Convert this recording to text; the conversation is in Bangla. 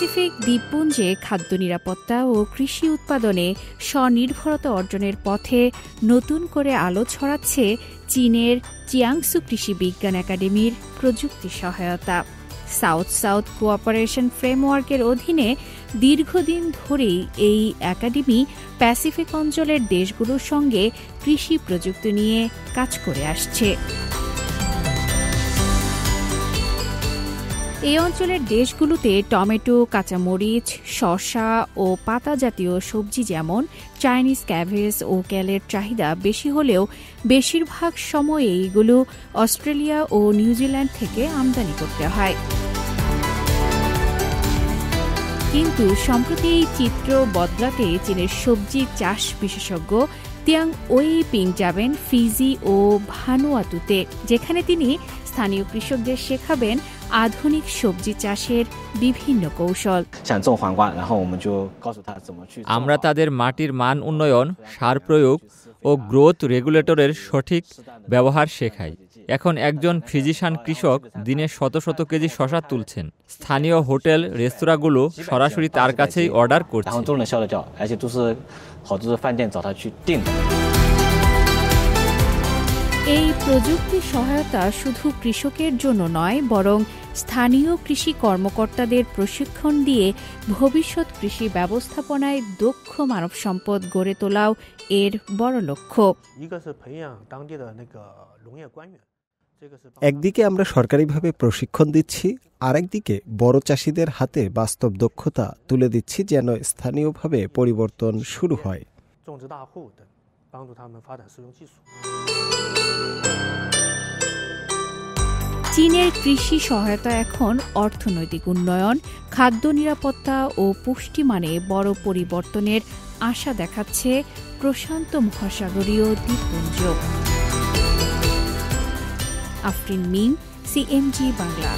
প্যাসিফিক দ্বীপপুঞ্জে খাদ্য নিরাপত্তা ও কৃষি উৎপাদনে স্বনির্ভরতা অর্জনের পথে নতুন করে আলো ছড়াচ্ছে চীনের চিয়াংসু কৃষি বিজ্ঞান একাডেমির প্রযুক্তি সহায়তা। সাউথ সাউথ কোঅপারেশন ফ্রেমওয়ার্কের অধীনে দীর্ঘদিন ধরেই এই একাডেমি প্যাসিফিক অঞ্চলের দেশগুলোর সঙ্গে কৃষি প্রযুক্তি নিয়ে কাজ করে আসছে। এই অঞ্চলের দেশগুলোতে টমেটো, কাঁচামরিচ, শসা ও পাতা জাতীয় সবজি যেমন চাইনিজ ক্যাবেজ ও ক্যালের চাহিদা বেশি হলেও বেশিরভাগ সময়ে এগুলো অস্ট্রেলিয়া ও নিউজিল্যান্ড থেকে আমদানি করতে হয়। কিন্তু সম্প্রতি এই চিত্র বদলাতে চীনের সবজি চাষ বিশেষজ্ঞ তিয়াং ওয়েইপিং যাবেন ফিজি ও ভানুয়াতুতে, যেখানে তিনি স্থানীয় কৃষকদের শেখাবেন আধুনিক সবজি চাষের বিভিন্ন কৌশল। আমরা তাদের মাটির মান উন্নয়ন, সার প্রয়োগ ও গ্রোথ রেগুলেটরের সঠিক ব্যবহার শেখাই। এখন একজন ফিজিশিয়ান কৃষক দিনে শত শত কেজি শসা তুলছেন। স্থানীয় হোটেল, রেস্তোরাঁগুলো সরাসরি তার কাছেই অর্ডার করছে। এই প্রযুক্তি সহায়তা শুধু কৃষকের জন্য নয়, বরং স্থানীয় কৃষি কর্মকর্তাদের প্রশিক্ষণ দিয়ে ভবিষ্যৎ কৃষি ব্যবস্থাপনায় দক্ষ মানব সম্পদ গড়ে তোলাও এর বড় লক্ষ্য। একদিকে আমরা সরকারিভাবে প্রশিক্ষণ দিচ্ছি, আরেকদিকে বড় চাষিদের হাতে বাস্তব দক্ষতা তুলে দিচ্ছি যেন স্থানীয়ভাবে পরিবর্তন শুরু হয়। চীনের কৃষি সহায়তা এখন অর্থনৈতিক উন্নয়ন, খাদ্য নিরাপত্তা ও পুষ্টিমানে বড় পরিবর্তনের আশা দেখাচ্ছে প্রশান্ত মহাসাগরীয় দ্বীপপুঞ্জ। Afrin Ming, CMG Bangla.